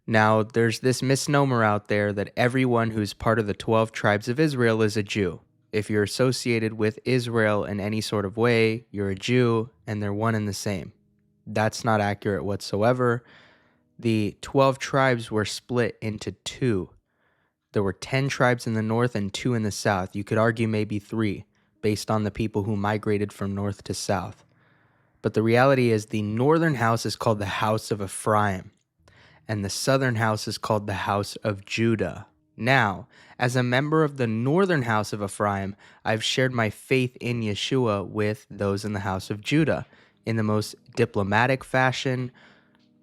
Now, there's this misnomer out there that everyone who's part of the 12 tribes of Israel is a Jew. If you're associated with Israel in any sort of way, you're a Jew, and they're one and the same. That's not accurate whatsoever. The 12 tribes were split into two. There were 10 tribes in the north and 2 in the south. You could argue maybe 3, based on the people who migrated from north to south. But the reality is the northern house is called the house of Ephraim, and the southern house is called the house of Judah. Now, as a member of the northern house of Ephraim, I've shared my faith in Yeshua with those in the house of Judah in the most diplomatic fashion,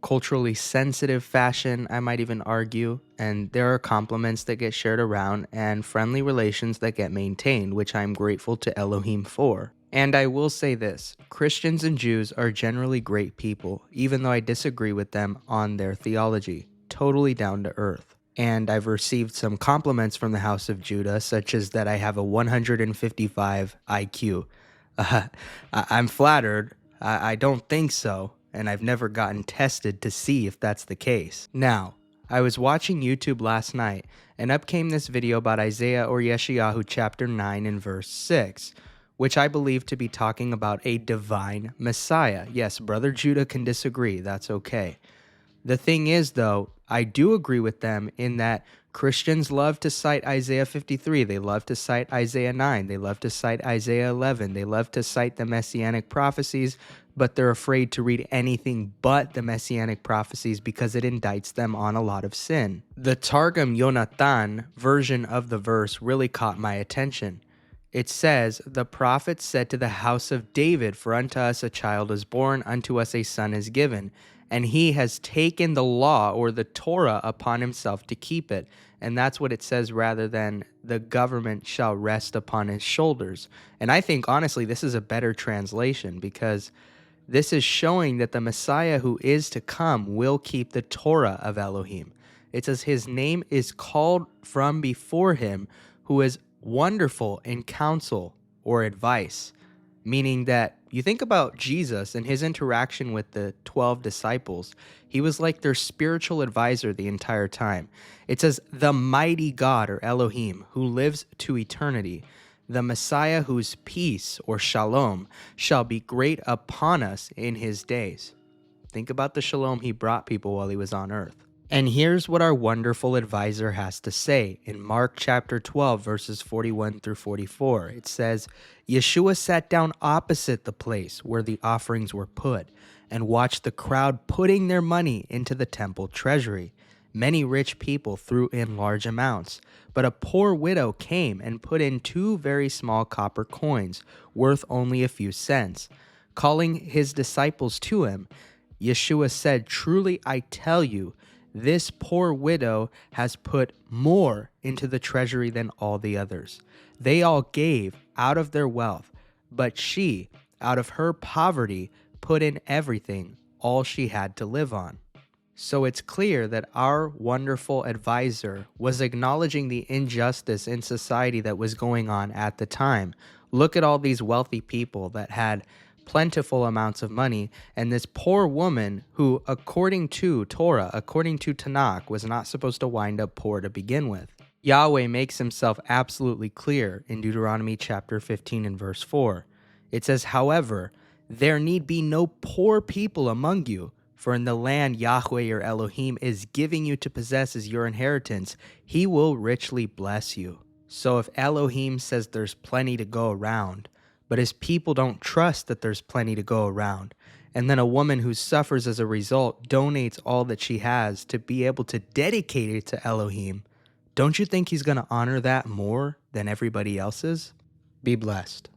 culturally sensitive fashion, I might even argue, and there are compliments that get shared around and friendly relations that get maintained, which I'm grateful to Elohim for. And I will say this, Christians and Jews are generally great people, even though I disagree with them on their theology, totally down to earth. And I've received some compliments from the house of Judah, such as that I have a 155 IQ. I'm flattered. I don't think so, and I've never gotten tested to see if that's the case. Now, I was watching YouTube last night, and up came this video about Isaiah or Yeshayahu chapter 9 and verse 6, which I believe to be talking about a divine Messiah. Yes, Brother Judah can disagree, that's okay. The thing is, though, I do agree with them in that Christians love to cite Isaiah 53, they love to cite Isaiah 9, they love to cite Isaiah 11, they love to cite the Messianic prophecies, but they're afraid to read anything but the Messianic prophecies because it indicts them on a lot of sin. The Targum Yonatan version of the verse really caught my attention. It says, "The prophet said to the house of David, for unto us a child is born, unto us a son is given. And he has taken the law or the Torah upon himself to keep it." And that's what it says rather than the government shall rest upon his shoulders. And I think, honestly, this is a better translation because this is showing that the Messiah who is to come will keep the Torah of Elohim. It says his name is called from before him, who is wonderful in counsel or advice. Meaning that you think about Jesus and his interaction with the 12 disciples, he was like their spiritual advisor the entire time. It says, the mighty God, or Elohim, who lives to eternity, the Messiah whose peace, or shalom, shall be great upon us in his days. Think about the shalom he brought people while he was on earth. And here's what our wonderful advisor has to say in Mark chapter 12, verses 41 through 44. It says, Yeshua sat down opposite the place where the offerings were put and watched the crowd putting their money into the temple treasury. Many rich people threw in large amounts, but a poor widow came and put in 2 very small copper coins, worth only a few cents. Calling his disciples to him, Yeshua said, "Truly I tell you, this poor widow has put more into the treasury than all the others. They all gave out of their wealth, but she, out of her poverty, put in everything, all she had to live on." So it's clear that our wonderful advisor was acknowledging the injustice in society that was going on at the time. Look at all these wealthy people that had plentiful amounts of money, and this poor woman who, according to Torah, according to Tanakh, was not supposed to wind up poor to begin with. Yahweh makes himself absolutely clear in Deuteronomy chapter 15 and verse 4. It says, "However, there need be no poor people among you, for in the land Yahweh your Elohim is giving you to possess as your inheritance, he will richly bless you." So if Elohim says there's plenty to go around, but his people don't trust that there's plenty to go around, and then a woman who suffers as a result donates all that she has to be able to dedicate it to Elohim, don't you think he's going to honor that more than everybody else's? Be blessed.